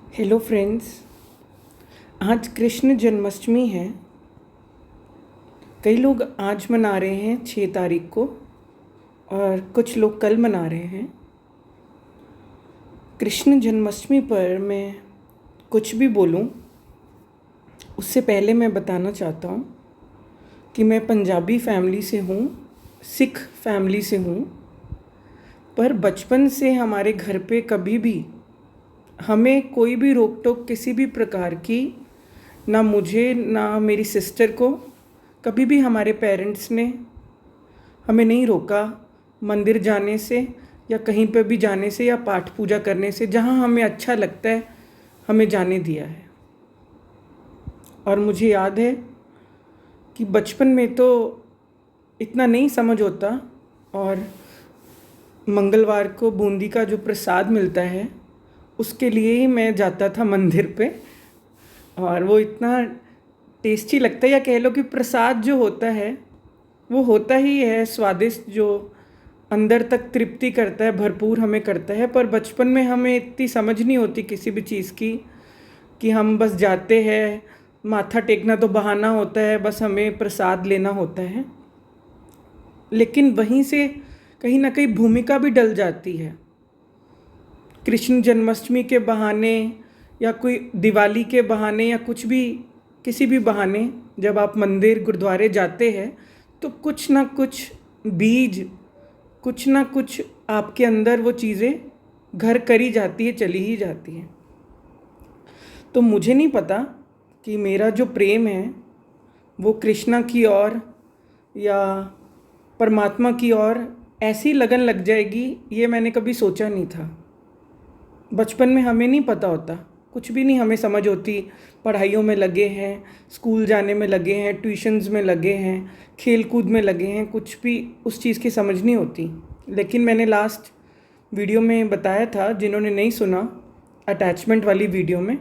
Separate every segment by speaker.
Speaker 1: Hello friends. आज कृष्ण जन्माष्टमी है। कई लोग आज मना रहे हैं 6 तारीख को और कुछ लोग कल मना रहे हैं। कृष्ण जन्माष्टमी पर मैं कुछ भी बोलूं उससे पहले मैं बताना चाहता हूं कि मैं पंजाबी फैमिली से हूं, सिख फैमिली से हूं। पर बचपन से हमारे घर पे कभी भी हमें कोई भी रोक टोक किसी भी प्रकार की, ना मुझे ना मेरी सिस्टर को, कभी भी हमारे पेरेंट्स ने हमें नहीं रोका मंदिर जाने से या कहीं पर भी जाने से या पाठ पूजा करने से। जहाँ हमें अच्छा लगता है हमें जाने दिया है। और मुझे याद है कि बचपन में तो इतना नहीं समझ होता, और मंगलवार को बूंदी का जो प्रसाद मिलता है उसके लिए ही मैं जाता था मंदिर पे। और वो इतना टेस्टी लगता है, या कह लो कि प्रसाद जो होता है वो होता ही है स्वादिष्ट, जो अंदर तक तृप्ति करता है, भरपूर हमें करता है। पर बचपन में हमें इतनी समझ नहीं होती किसी भी चीज़ की कि हम बस जाते हैं, माथा टेकना तो बहाना होता है, बस हमें प्रसाद लेना होता है। लेकिन वहीं से कहीं ना कहीं भूमिका भी डल जाती है। कृष्ण जन्माष्टमी के बहाने या कोई दिवाली के बहाने या कुछ भी, किसी भी बहाने जब आप मंदिर गुरुद्वारे जाते हैं तो कुछ ना कुछ बीज, कुछ ना कुछ आपके अंदर वो चीज़ें घर करी जाती है, चली ही जाती हैं। तो मुझे नहीं पता कि मेरा जो प्रेम है वो कृष्णा की ओर या परमात्मा की ओर ऐसी लगन लग जाएगी, ये मैंने कभी सोचा नहीं था। बचपन में हमें नहीं पता होता, कुछ भी नहीं हमें समझ होती। पढ़ाइयों में लगे हैं, स्कूल जाने में लगे हैं, ट्यूशन्स में लगे हैं, खेल कूद में लगे हैं, कुछ भी उस चीज़ की समझ नहीं होती। लेकिन मैंने लास्ट वीडियो में बताया था, जिन्होंने नहीं सुना, अटैचमेंट वाली वीडियो में,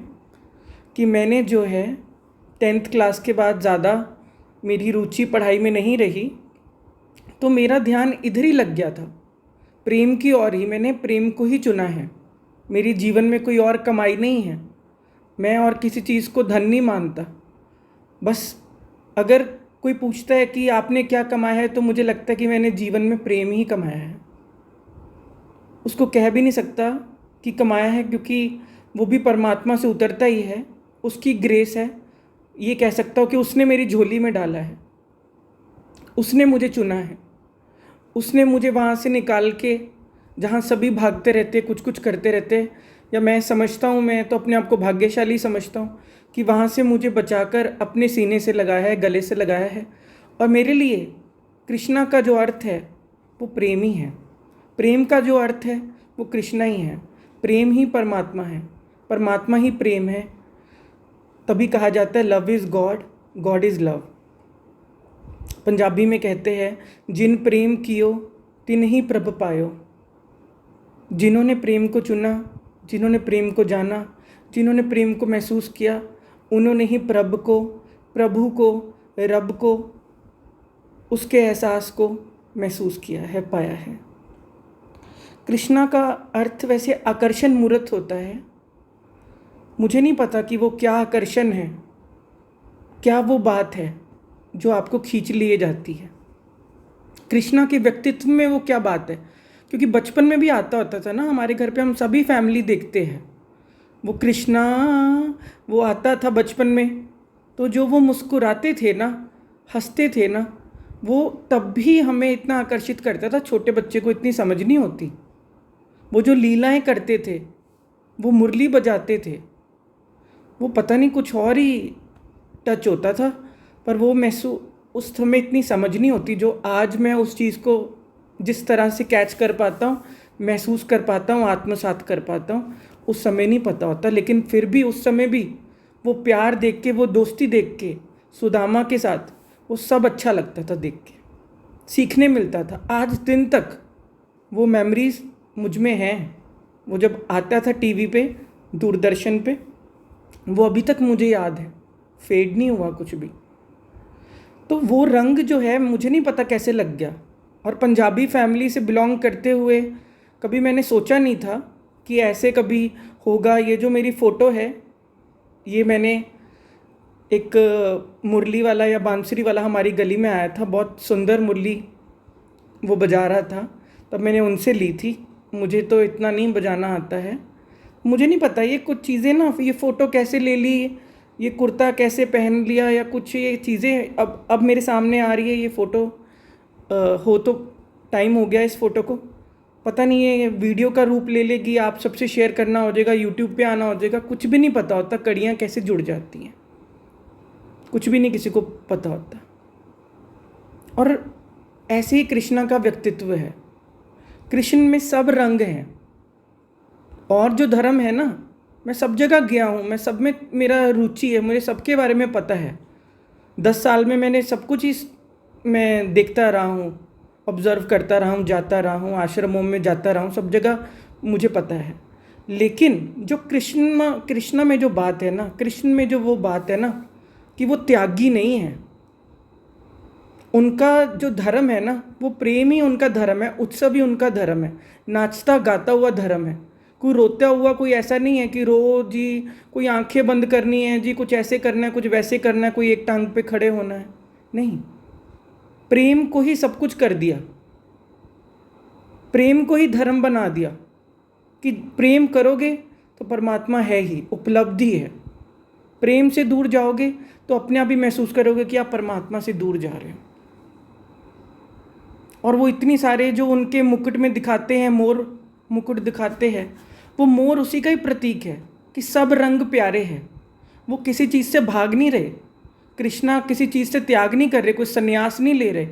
Speaker 1: कि मैंने जो है 10th क्लास के बाद ज़्यादा मेरी रुचि पढ़ाई में नहीं रही, तो मेरा ध्यान इधर ही लग गया था, प्रेम की ओर ही। मैंने प्रेम को ही चुना है। मेरी जीवन में कोई और कमाई नहीं है, मैं और किसी चीज़ को धन नहीं मानता। बस अगर कोई पूछता है कि आपने क्या कमाया है, तो मुझे लगता है कि मैंने जीवन में प्रेम ही कमाया है। उसको कह भी नहीं सकता कि कमाया है, क्योंकि वो भी परमात्मा से उतरता ही है, उसकी ग्रेस है। ये कह सकता हूँ कि उसने मेरी झोली में डाला है, उसने मुझे चुना है, उसने मुझे वहाँ से निकाल के, जहाँ सभी भागते रहते, कुछ कुछ करते रहते, या मैं समझता हूँ, मैं तो अपने आप को भाग्यशाली समझता हूँ कि वहाँ से मुझे बचाकर अपने सीने से लगाया है, गले से लगाया है। और मेरे लिए कृष्णा का जो अर्थ है वो प्रेम ही है। प्रेम का जो अर्थ है वो कृष्णा ही है। प्रेम ही परमात्मा है, परमात्मा ही प्रेम है। तभी कहा जाता है love is God, God is love. Punjabi में कहते हैं, जिन प्रेम कियो तिन ही प्रभ पायो। जिन्होंने प्रेम को चुना, जिन्होंने प्रेम को जाना, जिन्होंने प्रेम को महसूस किया, उन्होंने ही प्रभु को, रब को, उसके एहसास को महसूस किया है, पाया है। कृष्णा का अर्थ वैसे आकर्षण मूर्त होता है। मुझे नहीं पता कि वो क्या आकर्षण है, क्या वो बात है जो आपको खींच लिए जाती है। कृष्णा के व्यक्तित्व में वो क्या बात है, क्योंकि बचपन में भी आता होता था ना हमारे घर पे, हम सभी फैमिली देखते हैं, वो कृष्णा वो आता था बचपन में। तो जो वो मुस्कुराते थे ना, हंसते थे ना, वो तब भी हमें इतना आकर्षित करता था। छोटे बच्चे को इतनी समझ नहीं होती। वो जो लीलाएं करते थे, वो मुरली बजाते थे, वो पता नहीं कुछ और ही टच होता था। पर वो उस समय इतनी समझ नहीं होती जो आज मैं उस चीज़ को जिस तरह से कैच कर पाता हूँ, महसूस कर पाता हूँ, आत्मसात कर पाता हूँ, उस समय नहीं पता होता। लेकिन फिर भी उस समय भी वो प्यार देख के, वो दोस्ती देख के सुदामा के साथ, वो सब अच्छा लगता था देख के, सीखने मिलता था। आज दिन तक वो मेमोरीज मुझ में हैं। वो जब आता था टीवी पे, दूरदर्शन पे, वो अभी तक मुझे याद है, फेड नहीं हुआ कुछ भी। तो वो रंग जो है मुझे नहीं पता कैसे लग गया। और पंजाबी फैमिली से बिलोंग करते हुए कभी मैंने सोचा नहीं था कि ऐसे कभी होगा। ये जो मेरी फ़ोटो है, ये मैंने एक मुरली वाला या बांसुरी वाला हमारी गली में आया था, बहुत सुंदर मुरली वो बजा रहा था, तब मैंने उनसे ली थी। मुझे तो इतना नहीं बजाना आता है, मुझे नहीं पता ये कुछ चीज़ें ना, ये फ़ोटो कैसे ले ली, ये कुर्ता कैसे पहन लिया, या कुछ ये चीज़ें अब मेरे सामने आ रही है। ये फ़ोटो हो तो टाइम हो गया इस फ़ोटो को, पता नहीं ये वीडियो का रूप ले लेगी, आप सबसे शेयर करना हो जाएगा, यूट्यूब पे आना हो जाएगा, कुछ भी नहीं पता होता कड़ियाँ कैसे जुड़ जाती हैं, कुछ भी नहीं किसी को पता होता। और ऐसे ही कृष्णा का व्यक्तित्व है। कृष्ण में सब रंग हैं, और जो धर्म है ना, मैं सब जगह गया हूँ, मैं सब में मेरा रुचि है, मुझे सबके बारे में पता है। 10 साल में मैंने सब कुछ ही मैं देखता रहा हूँ, ऑब्ज़र्व करता रहा हूँ, जाता रहा हूँ, आश्रमों में जाता रहा हूँ, सब जगह मुझे पता है। लेकिन जो कृष्णा में जो बात है ना, कृष्ण में जो वो बात है ना कि वो त्यागी नहीं है। उनका जो धर्म है ना, वो प्रेम ही उनका धर्म है, उत्सव ही उनका धर्म है, नाचता गाता हुआ धर्म है। कोई रोता हुआ कोई ऐसा नहीं है कि रोज जी कोई आंखें बंद करनी है जी, कुछ ऐसे करना है, कुछ वैसे करना है, कोई एक टांग पे खड़े होना है, नहीं। प्रेम को ही सब कुछ कर दिया, प्रेम को ही धर्म बना दिया कि प्रेम करोगे तो परमात्मा है ही, उपलब्धि है। प्रेम से दूर जाओगे तो अपने आप ही महसूस करोगे कि आप परमात्मा से दूर जा रहे हो। और वो इतनी सारे जो उनके मुकुट में दिखाते हैं, मोर मुकुट दिखाते हैं, वो मोर उसी का ही प्रतीक है कि सब रंग प्यारे हैं। वो किसी चीज़ से भाग नहीं रहे, कृष्णा किसी चीज़ से त्याग नहीं कर रहे, कोई संन्यास नहीं ले रहे,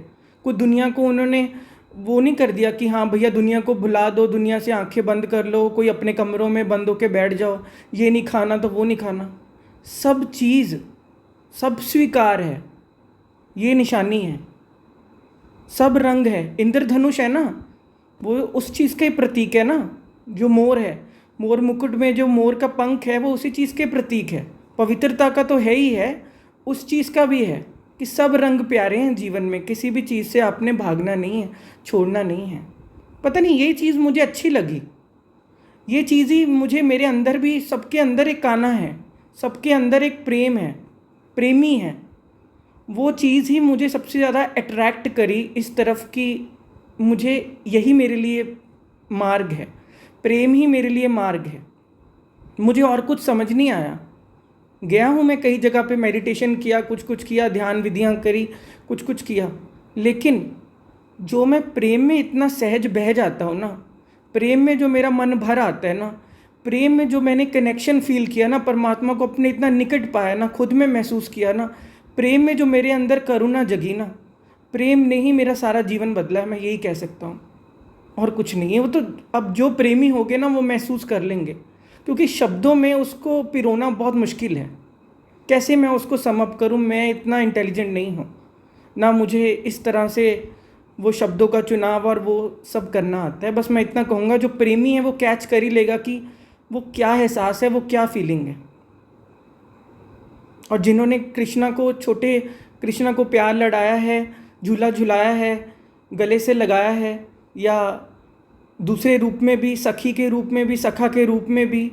Speaker 1: कोई दुनिया को उन्होंने वो नहीं कर दिया कि हाँ भैया दुनिया को भुला दो, दुनिया से आंखें बंद कर लो, कोई अपने कमरों में बंद होके बैठ जाओ, ये नहीं खाना तो वो नहीं खाना। सब चीज़ सब स्वीकार है, ये निशानी है। सब रंग है, इंद्रधनुष है ना, वो उस चीज़ का ही प्रतीक है ना। जो मोर है, मोर मुकुट में जो मोर का पंख है, वो उसी चीज़ के प्रतीक है। पवित्रता का तो है ही है, उस चीज़ का भी है कि सब रंग प्यारे हैं जीवन में, किसी भी चीज़ से आपने भागना नहीं है, छोड़ना नहीं है। पता नहीं ये चीज़ मुझे अच्छी लगी, ये चीज़ ही मुझे, मेरे अंदर भी, सबके अंदर एक कान्हा है, सबके अंदर एक प्रेम है, प्रेमी है। वो चीज़ ही मुझे सबसे ज़्यादा अट्रैक्ट करी इस तरफ कि मुझे यही मेरे लिए मार्ग है, प्रेम ही मेरे लिए मार्ग है। मुझे और कुछ समझ नहीं आया। गया हूँ मैं कई जगह पे, मेडिटेशन किया, कुछ किया, ध्यान विधियाँ करी, कुछ किया, लेकिन जो मैं प्रेम में इतना सहज बह जाता हूँ ना, प्रेम में जो मेरा मन भर आता है ना, प्रेम में जो मैंने कनेक्शन फील किया ना, परमात्मा को अपने इतना निकट पाया ना, खुद में महसूस किया ना, प्रेम में जो मेरे अंदर करुणा जगी ना, प्रेम ने ही मेरा सारा जीवन बदला है, मैं यही कह सकता हूँ, और कुछ नहीं है। वो तो अब जो प्रेमी हो गए ना, वो महसूस कर लेंगे, क्योंकि शब्दों में उसको पिरोना बहुत मुश्किल है। कैसे मैं उसको सम अप करूँ, मैं इतना इंटेलिजेंट नहीं हूँ ना, मुझे इस तरह से वो शब्दों का चुनाव और वो सब करना आता है। बस मैं इतना कहूँगा, जो प्रेमी है वो कैच कर ही लेगा कि वो क्या एहसास है, वो क्या फीलिंग है। और जिन्होंने छोटे कृष्णा को प्यार लड़ाया है, झूला झुलाया है, गले से लगाया है, या दूसरे रूप में भी, सखी के रूप में भी, सखा के रूप में भी,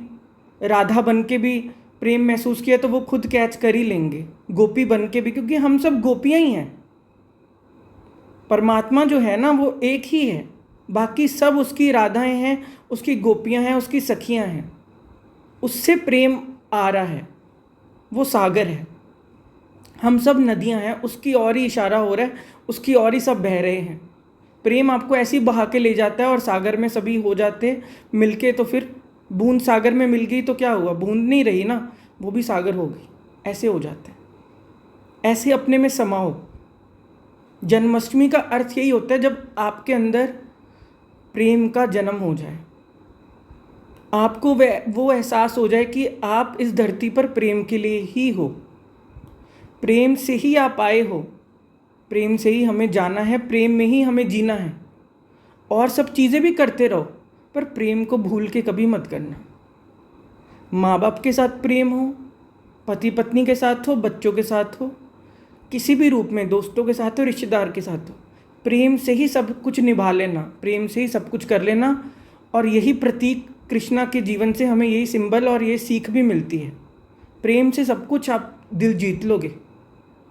Speaker 1: राधा बन के भी प्रेम महसूस किया, तो वो खुद कैच कर ही लेंगे, गोपी बन के भी, क्योंकि हम सब गोपियाँ ही हैं। परमात्मा जो है ना, वो एक ही है, बाकी सब उसकी राधाएं हैं, उसकी गोपियाँ हैं, उसकी सखियाँ हैं। उससे प्रेम आ रहा है, वो सागर है, हम सब नदियाँ हैं, उसकी ओर ही इशारा हो रहा है, उसकी ओर ही सब बह रहे हैं। प्रेम आपको ऐसे ही बहा के ले जाता है, और सागर में सभी हो जाते हैं मिलके। तो फिर बूंद सागर में मिल गई तो क्या हुआ, बूंद नहीं रही ना, वो भी सागर हो गई। ऐसे हो जाते हैं, ऐसे अपने में समाओ। जन्माष्टमी का अर्थ यही होता है, जब आपके अंदर प्रेम का जन्म हो जाए, आपको वो एहसास हो जाए कि आप इस धरती पर प्रेम के लिए ही हो, प्रेम से ही आप आए हो, प्रेम से ही हमें जाना है, प्रेम में ही हमें जीना है। और सब चीज़ें भी करते रहो, पर प्रेम को भूल के कभी मत करना। माँ बाप के साथ प्रेम हो, पति पत्नी के साथ हो, बच्चों के साथ हो, किसी भी रूप में, दोस्तों के साथ हो, रिश्तेदार के साथ हो, प्रेम से ही सब कुछ निभा लेना, प्रेम से ही सब कुछ कर लेना। और यही प्रतीक कृष्णा के जीवन से हमें यही सिंबल और ये सीख भी मिलती है। प्रेम से सब कुछ आप दिल जीत लोगे।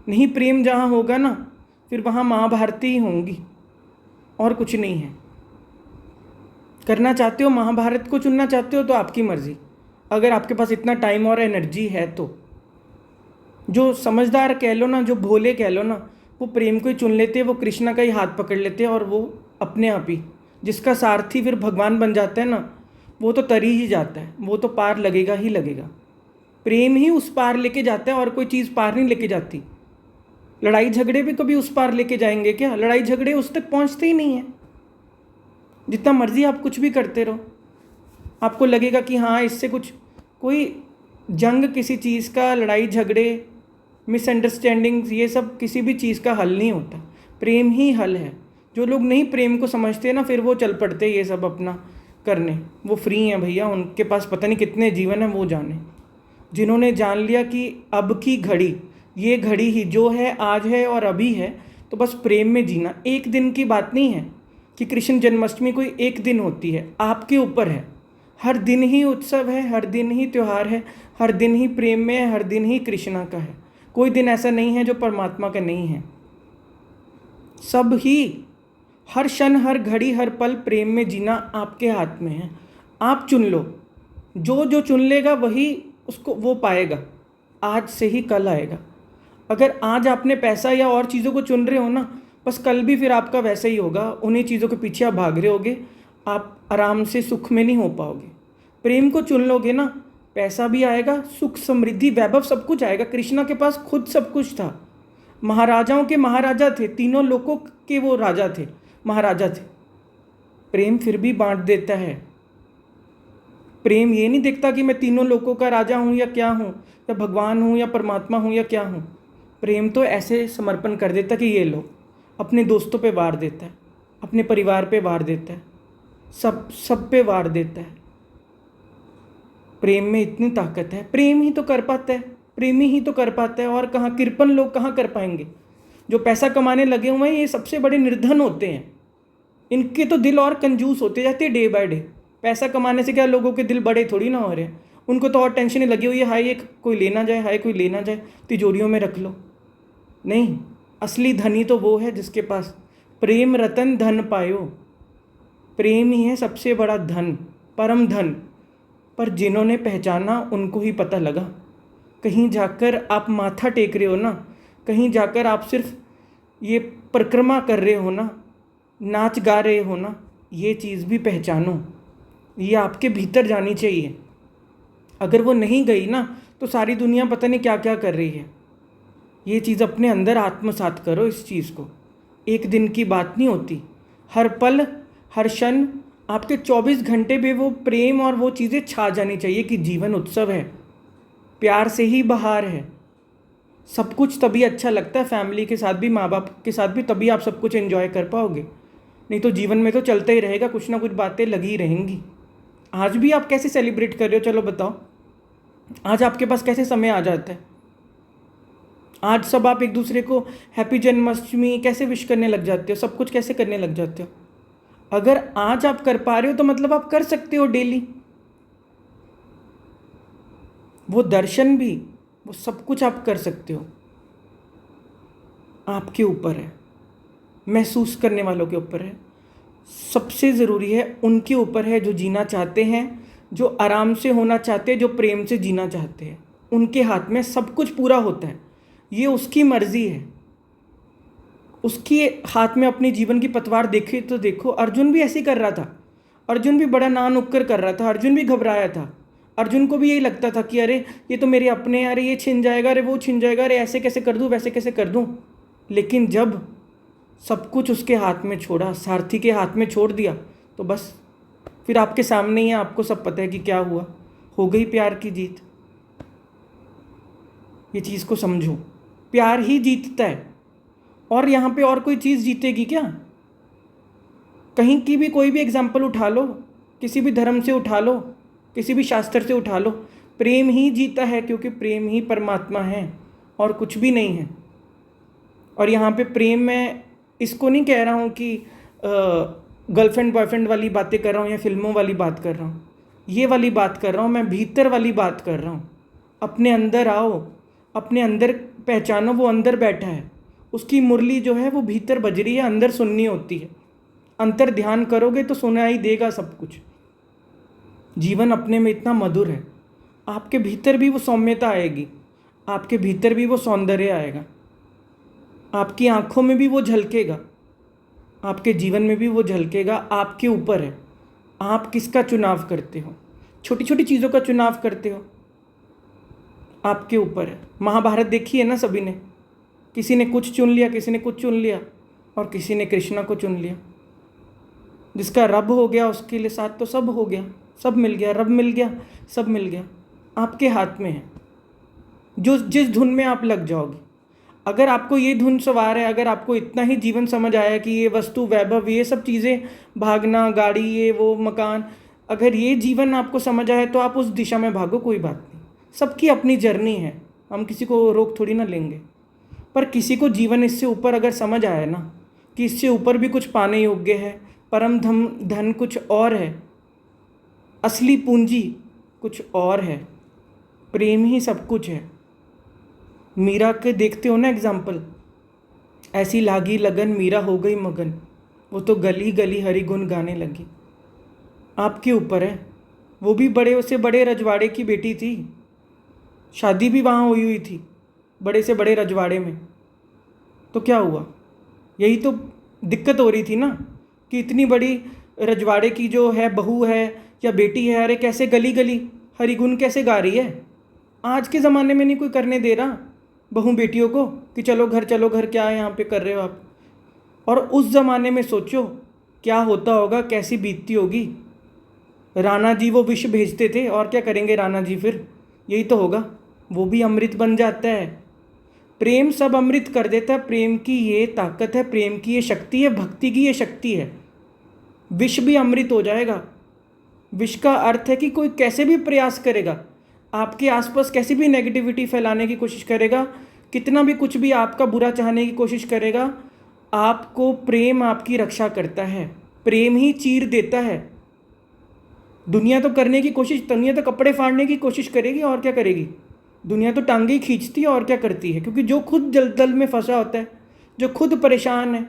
Speaker 1: नहीं प्रेम जहाँ होगा ना, फिर वहाँ महाभारती ही होंगी और कुछ नहीं है। करना चाहते हो महाभारत को चुनना चाहते हो तो आपकी मर्ज़ी, अगर आपके पास इतना टाइम और एनर्जी है तो। जो समझदार कह लो ना, जो भोले कह लो ना, वो प्रेम को ही चुन लेते हैं, वो कृष्णा का ही हाथ पकड़ लेते हैं और वो अपने आप ही, जिसका सारथी फिर भगवान बन जाता है ना, वो तो तरी ही जाता है, वो तो पार लगेगा ही लगेगा। प्रेम ही उस पार लेके जाता है और कोई चीज़ पार नहीं लेके जाती। लड़ाई झगड़े भी कभी उस पार लेके जाएंगे क्या? लड़ाई झगड़े उस तक पहुंचते ही नहीं है। जितना मर्जी आप कुछ भी करते रहो, आपको लगेगा कि हाँ इससे कुछ, कोई जंग किसी चीज़ का, लड़ाई झगड़े, मिसअंडरस्टैंडिंग्स, ये सब किसी भी चीज़ का हल नहीं होता। प्रेम ही हल है। जो लोग नहीं प्रेम को समझते ना, फिर वो चल पड़ते ये सब अपना करने। वो फ्री हैं भैया, उनके पास पता नहीं कितने जीवन हैं, वो जाने। जिन्होंने जान लिया कि अब की घड़ी, ये घड़ी ही जो है आज है और अभी है, तो बस प्रेम में जीना। एक दिन की बात नहीं है कि कृष्ण जन्माष्टमी कोई एक दिन होती है, आपके ऊपर है। हर दिन ही उत्सव है, हर दिन ही त्यौहार है, हर दिन ही प्रेम में है, हर दिन ही कृष्णा का है। कोई दिन ऐसा नहीं है जो परमात्मा का नहीं है। सब ही, हर क्षण, हर घड़ी, हर पल प्रेम में जीना आपके हाथ में है। आप चुन लो। जो जो चुन लेगा वही उसको वो पाएगा। आज से ही कल आएगा। अगर आज आपने पैसा या और चीज़ों को चुन रहे हो ना, बस कल भी फिर आपका वैसा ही होगा। उन्हीं चीज़ों के पीछे आप भाग रहे होगे, आप आराम से सुख में नहीं हो पाओगे। प्रेम को चुन लोगे ना, पैसा भी आएगा, सुख, समृद्धि, वैभव, सब कुछ आएगा। कृष्णा के पास खुद सब कुछ था। महाराजाओं के महाराजा थे, तीनों लोकों के वो राजा थे, महाराजा थे। प्रेम फिर भी बांट देता है। प्रेम ये नहीं देखता कि मैं तीनों लोकों का राजा हूँ या क्या हूँ, या भगवान हूँ या परमात्मा हूँ या क्या हूँ। प्रेम तो ऐसे समर्पण कर देता कि ये लो। अपने दोस्तों पे वार देता है, अपने परिवार पे वार देता है, सब पे वार देता है। प्रेम में इतनी ताकत है। प्रेम ही तो कर पाता है, प्रेमी ही तो कर पाता है। और कहाँ, कृपण लोग कहाँ कर पाएंगे? जो पैसा कमाने लगे हुए हैं, ये सबसे बड़े निर्धन होते हैं। इनके तो दिल और कंजूस होते जाते हैं डे बाय डे। पैसा कमाने से क्या लोगों के दिल बड़े थोड़ी ना हो रहे हैं। उनको तो और टेंशन लगी हुई है, हाय एक कोई लेना जाए, हाय कोई लेना जाए, तिजोरियों में रख लो। नहीं, असली धनी तो वो है जिसके पास प्रेम रतन धन पायो। प्रेम ही है सबसे बड़ा धन, परम धन। पर जिन्होंने पहचाना उनको ही पता लगा। कहीं जाकर आप माथा टेक रहे हो ना, कहीं जाकर आप सिर्फ ये परिक्रमा कर रहे हो ना, नाच गा रहे हो ना, ये चीज़ भी पहचानो। ये आपके भीतर जानी चाहिए। अगर वो नहीं गई ना, तो सारी दुनिया पता नहीं क्या क्या कर रही है। ये चीज़ अपने अंदर आत्मसात करो। इस चीज़ को, एक दिन की बात नहीं होती। हर पल, हर क्षण, आपके 24 घंटे में वो प्रेम और वो चीज़ें छा जानी चाहिए कि जीवन उत्सव है, प्यार से ही बहार है। सब कुछ तभी अच्छा लगता है, फैमिली के साथ भी, माँ बाप के साथ भी, तभी आप सब कुछ एंजॉय कर पाओगे। नहीं तो जीवन में तो चलता ही रहेगा, कुछ ना कुछ बातें लगी रहेंगी। आज भी आप कैसे सेलिब्रेट कर रहे हो, चलो बताओ। आज आपके पास कैसे समय आ जाता है? आज सब आप एक दूसरे को हैप्पी जन्माष्टमी कैसे विश करने लग जाते हो, सब कुछ कैसे करने लग जाते हो। अगर आज आप कर पा रहे हो तो मतलब आप कर सकते हो डेली। वो दर्शन भी, वो सब कुछ आप कर सकते हो। आपके ऊपर है, महसूस करने वालों के ऊपर है। सबसे ज़रूरी है उनके ऊपर है जो जीना चाहते हैं, जो आराम से होना चाहते हैं, जो प्रेम से जीना चाहते हैं। उनके हाथ में सब कुछ पूरा होता है। ये उसकी मर्ज़ी है। उसके हाथ में अपने जीवन की पतवार देखे तो देखो, अर्जुन भी ऐसे ही कर रहा था। अर्जुन भी बड़ा ना नुक्कर कर रहा था, अर्जुन भी घबराया था। अर्जुन को भी यही लगता था कि अरे ये तो मेरे अपने, अरे ये छिन जाएगा, अरे वो छिन जाएगा, अरे ऐसे कैसे कर दूँ, वैसे कैसे कर दूँ। लेकिन जब सब कुछ उसके हाथ में छोड़ा, सारथी के हाथ में छोड़ दिया, तो बस फिर आपके सामने ही है, आपको सब पता है कि क्या हुआ। हो गई प्यार की जीत। ये चीज़ को समझो, प्यार ही जीतता है। और यहाँ पे और कोई चीज़ जीतेगी क्या? कहीं की भी कोई भी एग्जाम्पल उठा लो, किसी भी धर्म से उठा लो, किसी भी शास्त्र से उठा लो, प्रेम ही जीता है, क्योंकि प्रेम ही परमात्मा है और कुछ भी नहीं है। और यहाँ पे प्रेम, मैं इसको नहीं कह रहा हूँ कि गर्लफ्रेंड बॉयफ्रेंड वाली बातें कर रहा हूँ या फिल्मों वाली बात कर रहा हूँ। ये वाली बात कर रहा हूँ, मैं भीतर वाली बात कर रहा हूँ। अपने अंदर आओ, अपने अंदर पहचानो, वो अंदर बैठा है, उसकी मुरली जो है वो भीतर बज रही है, अंदर सुननी होती है। अंतर ध्यान करोगे तो सुनाई देगा सब कुछ। जीवन अपने में इतना मधुर है, आपके भीतर भी वो सौम्यता आएगी, आपके भीतर भी वो सौंदर्य आएगा, आपकी आंखों में भी वो झलकेगा, आपके जीवन में भी वो झलकेगा। आपके ऊपर है, आप किसका चुनाव करते हो, छोटी छोटी चीज़ों का चुनाव करते हो, आपके ऊपर है। महाभारत देखी है ना सभी ने, किसी ने कुछ चुन लिया, किसी ने कुछ चुन लिया, और किसी ने कृष्णा को चुन लिया। जिसका रब हो गया उसके लिए साथ तो सब हो गया, सब मिल गया, रब मिल गया, सब मिल गया। आपके हाथ में है, जो जिस धुन में आप लग जाओगे। अगर आपको ये धुन सवार है, अगर आपको इतना ही जीवन समझ आया कि ये वस्तु वैभव, ये सब चीज़ें, भागना, गाड़ी, ये वो मकान, अगर ये जीवन आपको समझ आया तो आप उस दिशा में भागो, कोई बात नहीं। सबकी अपनी जर्नी है, हम किसी को रोक थोड़ी ना लेंगे। पर किसी को जीवन इससे ऊपर अगर समझ आया ना कि इससे ऊपर भी कुछ पाने योग्य है, परम धन कुछ और है, असली पूंजी कुछ और है, प्रेम ही सब कुछ है। मीरा के देखते हो ना एग्जाम्पल, ऐसी लागी लगन मीरा हो गई मगन, वो तो गली गली हरि गुण गाने लगी। आपके ऊपर है, वो भी बड़े से बड़े रजवाड़े की बेटी थी, शादी भी वहाँ हुई थी, बड़े से बड़े रजवाड़े में। तो क्या हुआ, यही तो दिक्कत हो रही थी ना कि इतनी बड़ी रजवाड़े की जो है बहू है या बेटी है, अरे कैसे गली गली हरिगुण कैसे गा रही है। आज के ज़माने में नहीं कोई करने दे रहा बहू बेटियों को कि चलो घर, चलो घर, क्या यहाँ पे कर रहे हो आप। और उस ज़माने में सोचो क्या होता होगा, कैसी बीतती होगी। राणा जी वो विष भेजते थे, और क्या करेंगे राणा जी, फिर यही तो होगा, वो भी अमृत बन जाता है। प्रेम सब अमृत कर देता है, प्रेम की ये ताकत है, प्रेम की ये शक्ति है, भक्ति की ये शक्ति है। विष भी अमृत हो जाएगा। विष का अर्थ है कि कोई कैसे भी प्रयास करेगा, आपके आसपास कैसी भी नेगेटिविटी फैलाने की कोशिश करेगा, कितना भी कुछ भी आपका बुरा चाहने की कोशिश करेगा, आपको प्रेम आपकी रक्षा करता है। प्रेम ही चीर देता है। दुनिया तो करने की कोशिश, दुनिया तो कपड़े फाड़ने की कोशिश करेगी, और क्या करेगी। दुनिया तो टांगे ही खींचती है, और क्या करती है, क्योंकि जो खुद जलदल में फंसा होता है, जो खुद परेशान है,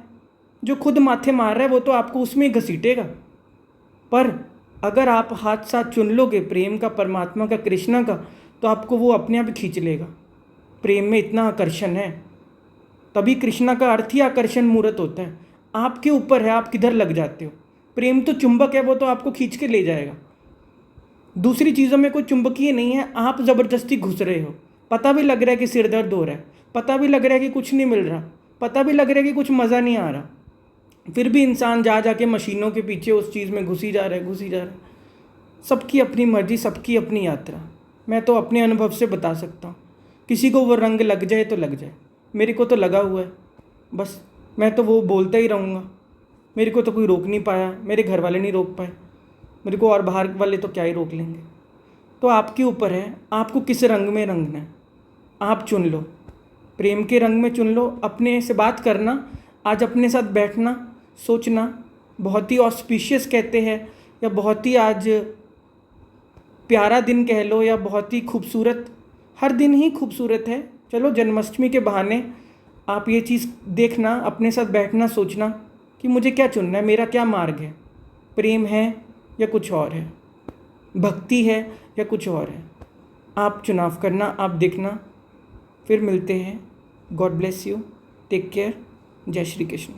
Speaker 1: जो खुद माथे मार रहा है, वो तो आपको उसमें घसीटेगा। पर अगर आप हाथ साथ चुन लोगे प्रेम का, परमात्मा का, कृष्णा का, तो आपको वो अपने आप खींच लेगा। प्रेम में इतना आकर्षण है, तभी कृष्णा का अर्थ ही आकर्षण मूर्त होता है। आपके ऊपर है, आप किधर लग जाते हो। प्रेम तो चुंबक है, वो तो आपको खींच के ले जाएगा। दूसरी चीज़ों में कोई चुंबकीय नहीं है, आप ज़बरदस्ती घुस रहे हो। पता भी लग रहा है कि सिर दर्द हो रहा है, पता भी लग रहा है कि कुछ नहीं मिल रहा, पता भी लग रहा है कि कुछ मज़ा नहीं आ रहा, फिर भी इंसान जा जाके मशीनों के पीछे उस चीज़ में घुसी जा रहा है, घुसी जा रहा है। सबकी अपनी मर्जी, सबकी अपनी यात्रा। मैं तो अपने अनुभव से बता सकता हूँ, किसी को वो रंग लग जाए तो लग जाए, मेरे को तो लगा हुआ है, बस मैं तो वो बोलता ही रहूँगा। मेरे को तो कोई रोक नहीं पाया, मेरे घर वाले नहीं रोक पाए मेरे को, और बाहर वाले तो क्या ही रोक लेंगे। तो आपके ऊपर है, आपको किस रंग में रंगना है, आप चुन लो। प्रेम के रंग में चुन लो। अपने से बात करना, आज अपने साथ बैठना, सोचना, बहुत ही ऑस्पिशियस कहते हैं, या बहुत ही आज प्यारा दिन कह लो, या बहुत ही खूबसूरत, हर दिन ही खूबसूरत है। चलो जन्माष्टमी के बहाने आप ये चीज़ देखना, अपने साथ बैठना, सोचना कि मुझे क्या चुनना है, मेरा क्या मार्ग है, प्रेम है या कुछ और है, भक्ति है या कुछ और है। आप चुनाव करना, आप देखना। फिर मिलते हैं। God bless you, take care, जय श्री कृष्ण।